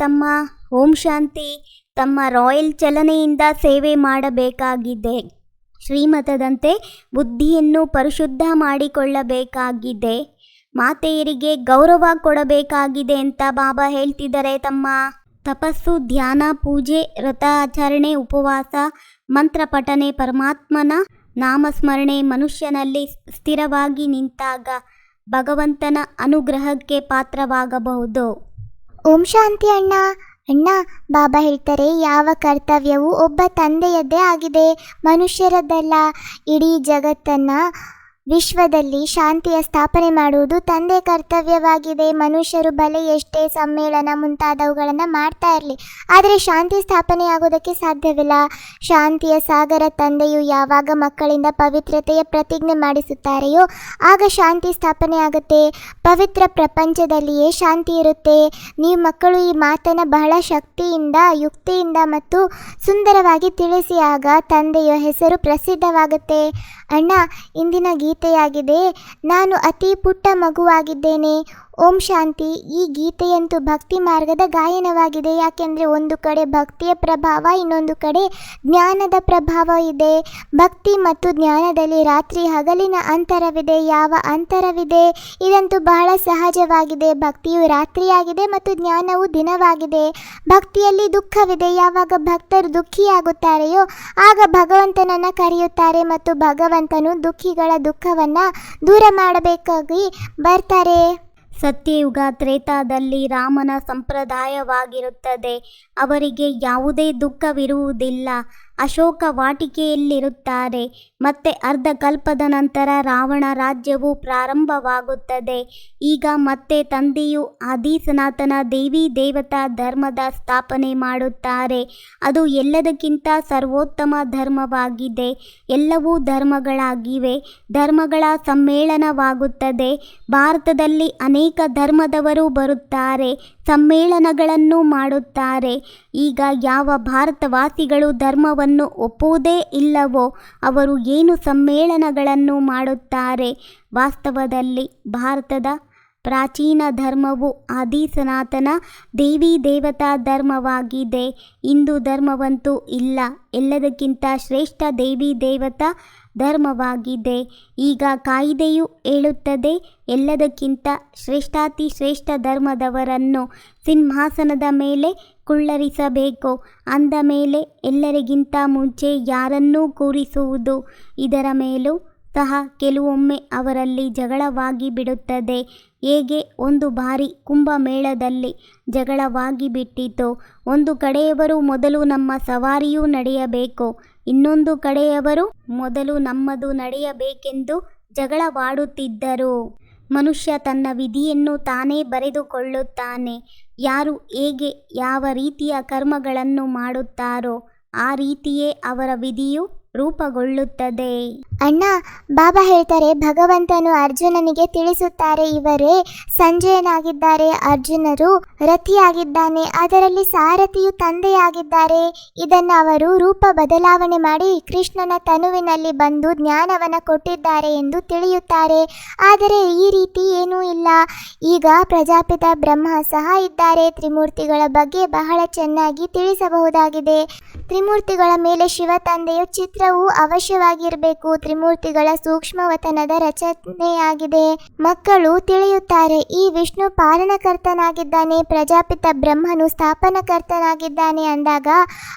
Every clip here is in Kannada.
ತಮ್ಮ. ಓಂ ಶಾಂತಿ. ತಮ್ಮ ರಾಯಲ್ ಚಲನೆಯಿಂದ ಸೇವೆ ಮಾಡಬೇಕಾಗಿದೆ. ಶ್ರೀಮತದಂತೆ ಬುದ್ಧಿಯನ್ನು ಪರಿಶುದ್ಧ ಮಾಡಿಕೊಳ್ಳಬೇಕಾಗಿದೆ. ಮಾತೆಯರಿಗೆ ಗೌರವ ಕೊಡಬೇಕಾಗಿದೆ ಅಂತ ಬಾಬಾ ಹೇಳ್ತಿದ್ದಾರೆ ತಮ್ಮ. ತಪಸ್ಸು, ಧ್ಯಾನ, ಪೂಜೆ, ವ್ರತ ಆಚರಣೆ, ಉಪವಾಸ, ಮಂತ್ರ ಪಠನೆ, ಪರಮಾತ್ಮನ ನಾಮಸ್ಮರಣೆ ಮನುಷ್ಯನಲ್ಲಿ ಸ್ಥಿರವಾಗಿ ನಿಂತಾಗ ಭಗವಂತನ ಅನುಗ್ರಹಕ್ಕೆ ಪಾತ್ರವಾಗಬಹುದು. ಓಂ ಶಾಂತಿ ಅಣ್ಣ. ಅಣ್ಣ, ಬಾಬಾ ಹೇಳ್ತಾರೆ, ಯಾವ ಕರ್ತವ್ಯವೂ ಒಬ್ಬ ತಂದೆಯದ್ದೇ ಆಗಿದೆ, ಮನುಷ್ಯರದ್ದಲ್ಲ. ಇಡೀ ಜಗತ್ತನ್ನು, ವಿಶ್ವದಲ್ಲಿ ಶಾಂತಿಯ ಸ್ಥಾಪನೆ ಮಾಡುವುದು ತಂದೆ ಕರ್ತವ್ಯವಾಗಿದೆ. ಮನುಷ್ಯರು ಬಲೆ ಎಷ್ಟೇ ಸಮ್ಮೇಳನ ಮುಂತಾದವುಗಳನ್ನು ಮಾಡ್ತಾ ಇರಲಿ, ಆದರೆ ಶಾಂತಿ ಸ್ಥಾಪನೆ ಆಗೋದಕ್ಕೆ ಸಾಧ್ಯವಿಲ್ಲ. ಶಾಂತಿಯ ಸಾಗರ ತಂದೆಯು ಯಾವಾಗ ಮಕ್ಕಳಿಂದ ಪವಿತ್ರತೆಯ ಪ್ರತಿಜ್ಞೆ ಮಾಡಿಸುತ್ತಾರೆಯೋ ಆಗ ಶಾಂತಿ ಸ್ಥಾಪನೆ ಆಗುತ್ತೆ. ಪವಿತ್ರ ಪ್ರಪಂಚದಲ್ಲಿಯೇ ಶಾಂತಿ ಇರುತ್ತೆ. ನೀವು ಮಕ್ಕಳು ಈ ಮಾತನ್ನು ಬಹಳ ಶಕ್ತಿಯಿಂದ, ಯುಕ್ತಿಯಿಂದ ಮತ್ತು ಸುಂದರವಾಗಿ ತಿಳಿಸಿ, ಆಗ ತಂದೆಯ ಹೆಸರು ಪ್ರಸಿದ್ಧವಾಗುತ್ತೆ. ಅಣ್ಣ, ಇಂದಿನ ಗೀತೆಯಾಗಿದೆ, ನಾನು ಅತಿ ಪುಟ್ಟ ಮಗುವಾಗಿದ್ದೇನೆ. ಓಂ ಶಾಂತಿ. ಈ ಗೀತೆಯಂತೂ ಭಕ್ತಿ ಮಾರ್ಗದ ಗಾಯನವಾಗಿದೆ. ಯಾಕೆಂದರೆ ಒಂದು ಕಡೆ ಭಕ್ತಿಯ ಪ್ರಭಾವ, ಇನ್ನೊಂದು ಕಡೆ ಜ್ಞಾನದ ಪ್ರಭಾವ ಇದೆ. ಭಕ್ತಿ ಮತ್ತು ಜ್ಞಾನದಲ್ಲಿ ರಾತ್ರಿ ಹಗಲಿನ ಅಂತರವಿದೆ. ಯಾವ ಅಂತರವಿದೆ? ಇದಂತೂ ಬಹಳ ಸಹಜವಾಗಿದೆ. ಭಕ್ತಿಯು ರಾತ್ರಿಯಾಗಿದೆ ಮತ್ತು ಜ್ಞಾನವು ದಿನವಾಗಿದೆ. ಭಕ್ತಿಯಲ್ಲಿ ದುಃಖವಿದೆ. ಯಾವಾಗ ಭಕ್ತರು ದುಃಖಿಯಾಗುತ್ತಾರೆಯೋ ಆಗ ಭಗವಂತನನ್ನು ಕರೆಯುತ್ತಾರೆ ಮತ್ತು ಭಗವಂತನು ದುಃಖಿಗಳ ದುಃಖವನ್ನು ದೂರ ಮಾಡಬೇಕಾಗಿ ಬರ್ತಾರೆ. ಸತ್ಯಯುಗ ತ್ರೇತಾದಲ್ಲಿ ರಾಮನ ಸಂಪ್ರದಾಯವಾಗಿರುತ್ತದೆ. ಅವರಿಗೆ ಯಾವುದೇ ದುಃಖವಿರುವುದಿಲ್ಲ. ಅಶೋಕ ವಾಟಿಕೆಯಲ್ಲಿರುತ್ತಾರೆ. ಮತ್ತೆ ಅರ್ಧ ಕಲ್ಪದ ನಂತರ ರಾವಣ ರಾಜ್ಯವು ಪ್ರಾರಂಭವಾಗುತ್ತದೆ. ಈಗ ಮತ್ತೆ ತಂದೆಯು ಆದಿ ಸನಾತನ ದೇವಿ ದೇವತಾ ಧರ್ಮದ ಸ್ಥಾಪನೆ ಮಾಡುತ್ತಾರೆ. ಅದು ಎಲ್ಲದಕ್ಕಿಂತ ಸರ್ವೋತ್ತಮ ಧರ್ಮವಾಗಿದೆ. ಎಲ್ಲವೂ ಧರ್ಮಗಳಾಗಿವೆ. ಧರ್ಮಗಳ ಸಮ್ಮೇಳನವಾಗುತ್ತದೆ. ಭಾರತದಲ್ಲಿ ಅನೇಕ ಧರ್ಮದವರು ಬರುತ್ತಾರೆ, ಸಮ್ಮೇಳನಗಳನ್ನು ಮಾಡುತ್ತಾರೆ. ಈಗ ಯಾವ ಭಾರತವಾಸಿಗಳು ಧರ್ಮವನ್ನು ಒಪ್ಪುವುದೇ ಇಲ್ಲವೋ ಅವರು ಏನು ಸಮ್ಮೇಳನಗಳನ್ನು ಮಾಡುತ್ತಾರೆ? ವಾಸ್ತವದಲ್ಲಿ ಭಾರತದ ಪ್ರಾಚೀನ ಧರ್ಮವು ಆದಿ ಸನಾತನ ದೇವಿ ದೇವತಾ ಧರ್ಮವಾಗಿದೆ. ಹಿಂದೂ ಧರ್ಮವಂತೂ ಇಲ್ಲ. ಎಲ್ಲದಕ್ಕಿಂತ ಶ್ರೇಷ್ಠ ದೇವಿ ದೇವತಾ ಧರ್ಮವಾಗಿದೆ. ಈಗ ಕಾಯಿದೆಯು ಹೇಳುತ್ತದೆ, ಎಲ್ಲದಕ್ಕಿಂತ ಶ್ರೇಷ್ಠಾತಿ ಶ್ರೇಷ್ಠ ಧರ್ಮದವರನ್ನು ಸಿಂಹಾಸನದ ಮೇಲೆ ಕುಳ್ಳರಿಸಬೇಕು. ಅಂದ ಮೇಲೆ ಎಲ್ಲರಿಗಿಂತ ಮುಂಚೆ ಯಾರನ್ನೂ ಕೂರಿಸುವುದು. ಇದರ ಮೇಲೂ ಸಹ ಕೆಲವೊಮ್ಮೆ ಅವರಲ್ಲಿ ಜಗಳವಾಗಿ ಬಿಡುತ್ತದೆ. ಹೇಗೆ ಒಂದು ಬಾರಿ ಕುಂಭಮೇಳದಲ್ಲಿ ಜಗಳವಾಗಿ ಬಿಟ್ಟಿತು. ಒಂದು ಕಡೆಯವರು ಮೊದಲು ನಮ್ಮ ಸವಾರಿಯೂ ನಡೆಯಬೇಕು, ಇನ್ನೊಂದು ಕಡೆಯವರು ಮೊದಲು ನಮ್ಮದು ನಡೆಯಬೇಕೆಂದು ಜಗಳವಾಡುತ್ತಿದ್ದರು. ಮನುಷ್ಯ ತನ್ನ ವಿಧಿಯನ್ನು ತಾನೇ ಬರೆದುಕೊಳ್ಳುತ್ತಾನೆ. ಯಾರು ಹೇಗೆ ಯಾವ ರೀತಿಯ ಕರ್ಮಗಳನ್ನು ಮಾಡುತ್ತಾರೋ ಆ ರೀತಿಯೇ ಅವರ ವಿಧಿಯು ರೂಪುಗೊಳ್ಳುತ್ತದೆ. ಅಣ್ಣ, ಬಾಬಾ ಹೇಳ್ತಾರೆ, ಭಗವಂತನು ಅರ್ಜುನನಿಗೆ ತಿಳಿಸುತ್ತಾರೆ, ಇವರೇ ಸಂಜಯನಾಗಿದ್ದಾರೆ, ಅರ್ಜುನರು ರಥಿಯಾಗಿದ್ದಾನೆ, ಅದರಲ್ಲಿ ಸಾರಥಿಯು ತಂದೆಯಾಗಿದ್ದಾರೆ. ಇದನ್ನು ಅವರು ರೂಪ ಬದಲಾವಣೆ ಮಾಡಿ ಕೃಷ್ಣನ ತನುವಿನಲ್ಲಿ ಬಂದು ಜ್ಞಾನವನ್ನು ಕೊಟ್ಟಿದ್ದಾರೆ ಎಂದು ತಿಳಿಯುತ್ತಾರೆ. ಆದರೆ ಈ ರೀತಿ ಏನೂ ಇಲ್ಲ. ಈಗ ಪ್ರಜಾಪಿತ ಬ್ರಹ್ಮ ಸಹ ಇದ್ದಾರೆ. ತ್ರಿಮೂರ್ತಿಗಳ ಬಗ್ಗೆ ಬಹಳ ಚೆನ್ನಾಗಿ ತಿಳಿಸಬಹುದಾಗಿದೆ. ತ್ರಿಮೂರ್ತಿಗಳ ಮೇಲೆ ಶಿವ ತಂದೆಯ ಚಿತ್ರವು ಅವಶ್ಯವಾಗಿರಬೇಕು. ತ್ರಿಮೂರ್ತಿಗಳ ಸೂಕ್ಷ್ಮವತನದ ರಚನೆಯಾಗಿದೆ. ಮಕ್ಕಳು ತಿಳಿಯುತ್ತಾರೆ, ಈ ವಿಷ್ಣು ಪಾಲನಕರ್ತನಾಗಿದ್ದಾನೆ, ಪ್ರಜಾಪಿತ ಬ್ರಹ್ಮನು ಸ್ಥಾಪನಕರ್ತನಾಗಿದ್ದಾನೆ ಅಂದಾಗ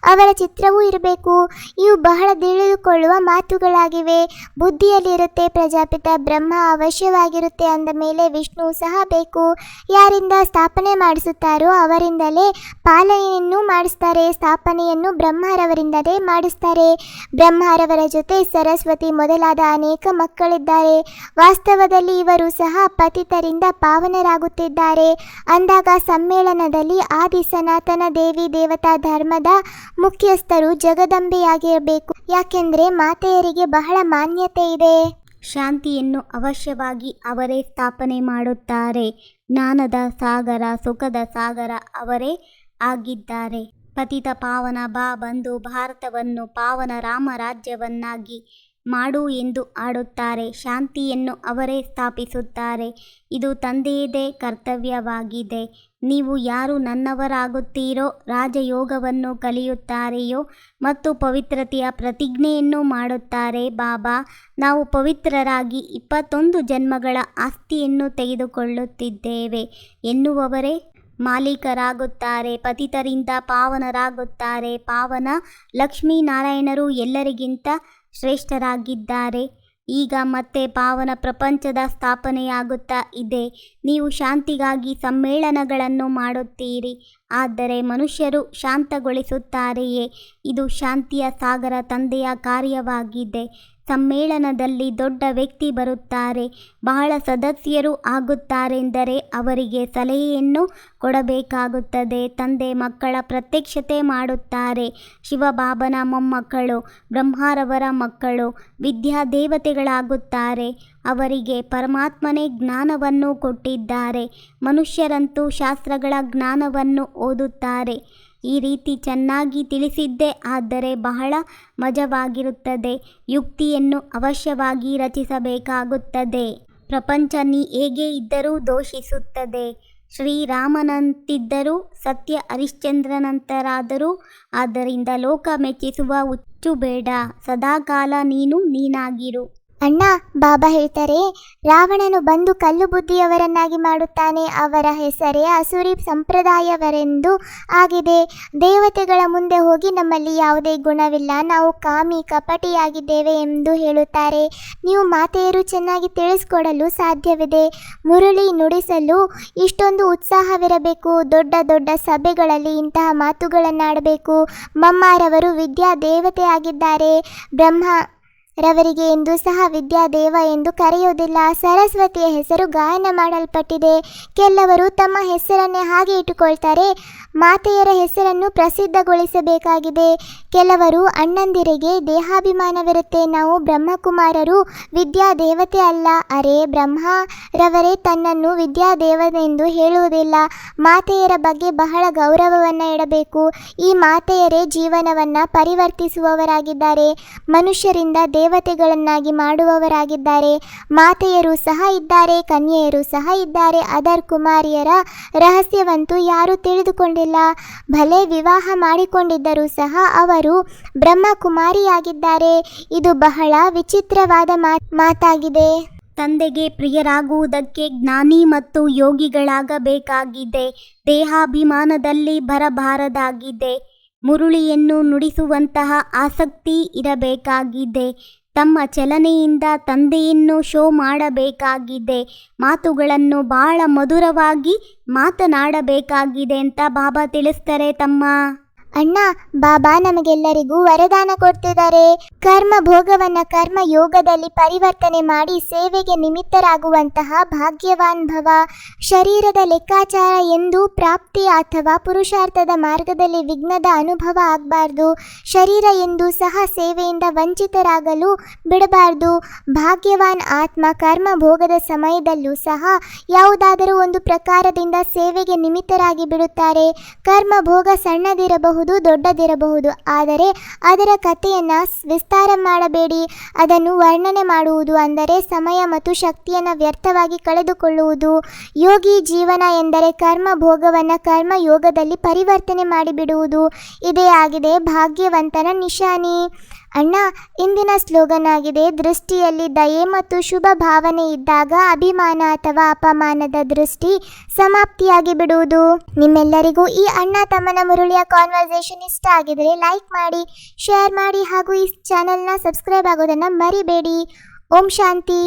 ಅವರ ಚಿತ್ರವೂ ಇರಬೇಕು. ಇವು ಬಹಳ ತಿಳಿದುಕೊಳ್ಳುವ ಮಾತುಗಳಾಗಿವೆ. ಬುದ್ಧಿಯಲ್ಲಿರುತ್ತೆ. ಪ್ರಜಾಪಿತ ಬ್ರಹ್ಮ ಅವಶ್ಯವಾಗಿರುತ್ತೆ ಅಂದ ಮೇಲೆ ವಿಷ್ಣು ಸಹ ಬೇಕು. ಯಾರಿಂದ ಸ್ಥಾಪನೆ ಮಾಡಿಸುತ್ತಾರೋ ಅವರಿಂದಲೇ ಪಾಲನೆಯನ್ನು ಮಾಡಿಸ್ತಾರೆ. ಸ್ಥಾಪನೆಯನ್ನು ಬ್ರಹ್ಮರವರಿಂದಲೇ ಮಾಡಿಸ್ತಾರೆ. ಬ್ರಹ್ಮರವರ ಜೊತೆ ಸರಸ್ವತಿ ಮೊದಲಾದ ಅನೇಕ ಮಕ್ಕಳಿದ್ದಾರೆ. ವಾಸ್ತವದಲ್ಲಿ ಇವರು ಸಹ ಪತಿತರಿಂದ ಪಾವನರಾಗುತ್ತಿದ್ದಾರೆ. ಅಂದಾಗ ಸಮ್ಮೇಳನದಲ್ಲಿ ಆದಿ ಸನಾತನ ದೇವಿ ದೇವತಾ ಧರ್ಮದ ಮುಖ್ಯಸ್ಥರು ಜಗದಂಬೆಯಾಗಿರಬೇಕು. ಯಾಕೆಂದರೆ ಮಾತೆಯರಿಗೆ ಬಹಳ ಮಾನ್ಯತೆ ಇದೆ. ಶಾಂತಿಯನ್ನು ಅವಶ್ಯವಾಗಿ ಅವರೇ ಸ್ಥಾಪನೆ ಮಾಡುತ್ತಾರೆ. ಜ್ಞಾನದ ಸಾಗರ, ಸುಖದ ಸಾಗರ ಅವರೇ ಆಗಿದ್ದಾರೆ. ಪತಿತ ಪಾವನ ಬಂದು ಭಾರತವನ್ನು ಪಾವನ ರಾಮ ರಾಜ್ಯವನ್ನಾಗಿ ಮಾಡು ಎಂದು ಆಡುತ್ತಾರೆ. ಶಾಂತಿಯನ್ನು ಅವರೇ ಸ್ಥಾಪಿಸುತ್ತಾರೆ. ಇದು ತಂದೆಯದೇ ಕರ್ತವ್ಯವಾಗಿದೆ. ನೀವು ಯಾರು ನನ್ನವರಾಗುತ್ತೀರೋ, ರಾಜಯೋಗವನ್ನು ಕಲಿಯುತ್ತಾರೆಯೋ ಮತ್ತು ಪವಿತ್ರತೆಯ ಪ್ರತಿಜ್ಞೆಯನ್ನು ಮಾಡುತ್ತಾರೆ. ಬಾಬಾ, ನಾವು ಪವಿತ್ರರಾಗಿ 21 ಜನ್ಮಗಳ ಆಸ್ತಿಯನ್ನು ತೆಗೆದುಕೊಳ್ಳುತ್ತಿದ್ದೇವೆ ಎನ್ನುವವರೇ ಮಾಲೀಕರಾಗುತ್ತಾರೆ. ಪತಿತರಿಂದ ಪಾವನರಾಗುತ್ತಾರೆ. ಪಾವನ ಲಕ್ಷ್ಮೀನಾರಾಯಣರು ಎಲ್ಲರಿಗಿಂತ ಶ್ರೇಷ್ಠರಾಗಿದ್ದಾರೆ. ಈಗ ಮತ್ತೆ ಪಾವನ ಪ್ರಪಂಚದ ಸ್ಥಾಪನೆಯಾಗುತ್ತಾ ಇದೆ. ನೀವು ಶಾಂತಿಗಾಗಿ ಸಮ್ಮೇಳನಗಳನ್ನು ಮಾಡುತ್ತೀರಿ, ಆದರೆ ಮನುಷ್ಯರು ಶಾಂತಗೊಳಿಸುತ್ತಾರೆಯೇ? ಇದು ಶಾಂತಿಯ ಸಾಗರ ತಂದೆಯ ಕಾರ್ಯವಾಗಿದೆ. ಸಮ್ಮೇಳನದಲ್ಲಿ ದೊಡ್ಡ ವ್ಯಕ್ತಿ ಬರುತ್ತಾರೆ, ಬಹಳ ಸದಸ್ಯರು ಆಗುತ್ತಾರೆಂದರೆ ಅವರಿಗೆ ಸಲಹೆಯನ್ನು ಕೊಡಬೇಕಾಗುತ್ತದೆ. ತಂದೆ ಮಕ್ಕಳ ಪ್ರತ್ಯಕ್ಷತೆ ಮಾಡುತ್ತಾರೆ. ಶಿವಬಾಬನ ಮೊಮ್ಮಕ್ಕಳು, ಬ್ರಹ್ಮರವರ ಮಕ್ಕಳು ವಿದ್ಯಾದೇವತೆಗಳಾಗುತ್ತಾರೆ. ಅವರಿಗೆ ಪರಮಾತ್ಮನೇ ಜ್ಞಾನವನ್ನು ಕೊಟ್ಟಿದ್ದಾರೆ. ಮನುಷ್ಯರಂತೂ ಶಾಸ್ತ್ರಗಳ ಜ್ಞಾನವನ್ನು ಓದುತ್ತಾರೆ. ಈ ರೀತಿ ಚೆನ್ನಾಗಿ ತಿಳಿಸಿದ್ದೇ ಆದರೆ ಬಹಳ ಮಜವಾಗಿರುತ್ತದೆ. ಯುಕ್ತಿಯನ್ನು ಅವಶ್ಯವಾಗಿ ರಚಿಸಬೇಕಾಗುತ್ತದೆ. ಪ್ರಪಂಚ ಹೇಗೆ ಇದ್ದರೂ ದೋಷಿಸುತ್ತದೆ. ಶ್ರೀರಾಮನಂತಿದ್ದರೂ ಸತ್ಯ ಹರಿಶ್ಚಂದ್ರನಂತರಾದರೂ. ಆದ್ದರಿಂದ ಲೋಕ ಮೆಚ್ಚಿಸುವ ಹುಚ್ಚು ಬೇಡ. ಸದಾಕಾಲ ನೀನಾಗಿರು. ಅಣ್ಣ, ಬಾಬಾ ಹೇಳ್ತಾರೆ, ರಾವಣನು ಬಂದು ಕಲ್ಲು ಬುದ್ಧಿಯವರನ್ನಾಗಿ ಮಾಡುತ್ತಾನೆ. ಅವರ ಹೆಸರೇ ಅಸುರಿ ಸಂಪ್ರದಾಯವರೆಂದು ಆಗಿದೆ. ದೇವತೆಗಳ ಮುಂದೆ ಹೋಗಿ ನಮ್ಮಲ್ಲಿ ಯಾವುದೇ ಗುಣವಿಲ್ಲ, ನಾವು ಕಾಮಿ ಕಪಟಿಯಾಗಿದ್ದೇವೆ ಎಂದು ಹೇಳುತ್ತಾರೆ. ನೀವು ಮಾತೆಯರು ಚೆನ್ನಾಗಿ ತಿಳಿಸ್ಕೊಡಲು ಸಾಧ್ಯವಿದೆ. ಮುರಳಿ ನುಡಿಸಲು ಇಷ್ಟೊಂದು ಉತ್ಸಾಹವಿರಬೇಕು. ದೊಡ್ಡ ದೊಡ್ಡ ಸಭೆಗಳಲ್ಲಿ ಇಂತಹ ಮಾತುಗಳನ್ನಾಡಬೇಕು. ಮಮ್ಮಾರವರು ವಿದ್ಯಾ ದೇವತೆಯಾಗಿದ್ದಾರೆ. ರವರಿಗೆ ಎಂದು ಸಹ ವಿದ್ಯಾದೇವ ಎಂದು ಕರೆಯುವುದಿಲ್ಲ. ಸರಸ್ವತಿಯ ಹೆಸರು ಗಾಯನ ಮಾಡಲ್ಪಟ್ಟಿದೆ. ಕೆಲವರು ತಮ್ಮ ಹೆಸರನ್ನೇ ಹಾಗೆ ಇಟ್ಟುಕೊಳ್ತಾರೆ. ಮಾತೆಯರ ಹೆಸರನ್ನು ಪ್ರಸಿದ್ಧಗೊಳಿಸಬೇಕಾಗಿದೆ. ಕೆಲವರು ಅಣ್ಣಂದಿರಿಗೆ ದೇಹಾಭಿಮಾನವಿರುತ್ತೆ. ನಾವು ಬ್ರಹ್ಮಕುಮಾರರು, ವಿದ್ಯಾದೇವತೆ ಅಲ್ಲ. ಅರೆ, ಬ್ರಹ್ಮರವರೇ ತನ್ನನ್ನು ವಿದ್ಯಾದೇವನೆಂದು ಹೇಳುವುದಿಲ್ಲ. ಮಾತೆಯರ ಬಗ್ಗೆ ಬಹಳ ಗೌರವವನ್ನು ಇಡಬೇಕು. ಈ ಮಾತೆಯರೇ ಜೀವನವನ್ನು ಪರಿವರ್ತಿಸುವವರಾಗಿದ್ದಾರೆ. ಮನುಷ್ಯರಿಂದ ದೇವತೆಗಳನ್ನಾಗಿ ಮಾಡುವವರಾಗಿದ್ದಾರೆ. ಮಾತೆಯರು ಸಹ ಇದ್ದಾರೆ, ಕನ್ಯೆಯರು ಸಹ ಇದ್ದಾರೆ. ಅದರ್ ಕುಮಾರಿಯರ ರಹಸ್ಯವಂತೂ ಯಾರೂ ತಿಳಿದುಕೊಂಡಿಲ್ಲ. ಭಲೆ ವಿವಾಹ ಮಾಡಿಕೊಂಡಿದ್ದರೂ ಸಹ ಅವರು ಬ್ರಹ್ಮಕುಮಾರಿಯಾಗಿದ್ದಾರೆ. ಇದು ಬಹಳ ವಿಚಿತ್ರವಾದ ಮಾತಾಗಿದೆ. ತಂದೆಗೆ ಪ್ರಿಯರಾಗುವುದಕ್ಕೆ ಜ್ಞಾನಿ ಮತ್ತು ಯೋಗಿಗಳಾಗಬೇಕಾಗಿದೆ. ದೇಹಾಭಿಮಾನದಲ್ಲಿ ಬರಬಾರದಾಗಿದೆ. ಮುರುಳಿಯನ್ನು ನುಡಿಸುವಂತಹ ಆಸಕ್ತಿ ಇರಬೇಕಾಗಿದೆ. ತಮ್ಮ ಚಲನೆಯಿಂದ ತಂದೆಯನ್ನು ಶೋ ಮಾಡಬೇಕಾಗಿದೆ. ಮಾತುಗಳನ್ನು ಬಹಳ ಮಧುರವಾಗಿ ಮಾತನಾಡಬೇಕಾಗಿದೆ ಅಂತ ಬಾಬಾ ತಿಳಿಸ್ತಾರೆ. ಅಣ್ಣ, ಬಾಬಾ ನಮಗೆಲ್ಲರಿಗೂ ವರದಾನ ಕೊಡ್ತಿದ್ದಾರೆ. ಕರ್ಮ ಭೋಗವನ್ನು ಕರ್ಮ ಯೋಗದಲ್ಲಿ ಪರಿವರ್ತನೆ ಮಾಡಿ ಸೇವೆಗೆ ನಿಮಿತ್ತರಾಗುವಂತಹ ಭಾಗ್ಯವಾನ್ ಭವ. ಶರೀರದ ಲೆಕ್ಕಾಚಾರ ಎಂದು ಪ್ರಾಪ್ತಿ ಅಥವಾ ಪುರುಷಾರ್ಥದ ಮಾರ್ಗದಲ್ಲಿ ವಿಘ್ನದ ಅನುಭವ ಆಗಬಾರ್ದು. ಶರೀರ ಎಂದು ಸಹ ಸೇವೆಯಿಂದ ವಂಚಿತರಾಗಲು ಬಿಡಬಾರ್ದು. ಭಾಗ್ಯವಾನ್ ಆತ್ಮ ಕರ್ಮ ಭೋಗದ ಸಮಯದಲ್ಲೂ ಸಹ ಯಾವುದಾದರೂ ಒಂದು ಪ್ರಕಾರದಿಂದ ಸೇವೆಗೆ ನಿಮಿತ್ತರಾಗಿ ಬಿಡುತ್ತಾರೆ. ಕರ್ಮ ಭೋಗ ಸಣ್ಣದಿರಬಹುದು, ದೊಡ್ಡದಿರಬಹುದು, ಆದರೆ ಅದರ ಕಥೆಯನ್ನು ವಿಸ್ತಾರ ಮಾಡಬೇಡಿ. ಅದನ್ನು ವರ್ಣನೆ ಮಾಡುವುದು ಅಂದರೆ ಸಮಯ ಮತ್ತು ಶಕ್ತಿಯನ್ನು ವ್ಯರ್ಥವಾಗಿ ಕಳೆದುಕೊಳ್ಳುವುದು. ಯೋಗಿ ಜೀವನ ಎಂದರೆ ಕರ್ಮ ಭೋಗವನ್ನು ಕರ್ಮ ಯೋಗದಲ್ಲಿ ಪರಿವರ್ತನೆ ಮಾಡಿಬಿಡುವುದು. ಇದೇ ಆಗಿದೆ ಭಾಗ್ಯವಂತನ ನಿಶಾನಿ. ಅಣ್ಣ, ಇಂದಿನ ಸ್ಲೋಗನ್ ಆಗಿದೆ, ದೃಷ್ಟಿಯಲ್ಲಿ ದಯೆ ಮತ್ತು ಶುಭ ಭಾವನೆ ಇದ್ದಾಗ ಅಭಿಮಾನ ಅಥವಾ ಅಪಮಾನದ ದೃಷ್ಟಿ ಸಮಾಪ್ತಿಯಾಗಿ ಬಿಡುವುದು. ನಿಮ್ಮೆಲ್ಲರಿಗೂ ಈ ಅಣ್ಣ ತಮ್ಮನ ಮುರುಳಿಯ ಕಾನ್ವರ್ಸೇಷನ್ ಇಷ್ಟ ಆಗಿದರೆ ಲೈಕ್ ಮಾಡಿ, ಶೇರ್ ಮಾಡಿ ಹಾಗೂ ಈ ಚಾನೆಲ್ನ ಸಬ್ಸ್ಕ್ರೈಬ್ ಆಗೋದನ್ನು ಮರಿಬೇಡಿ. ಓಂ ಶಾಂತಿ.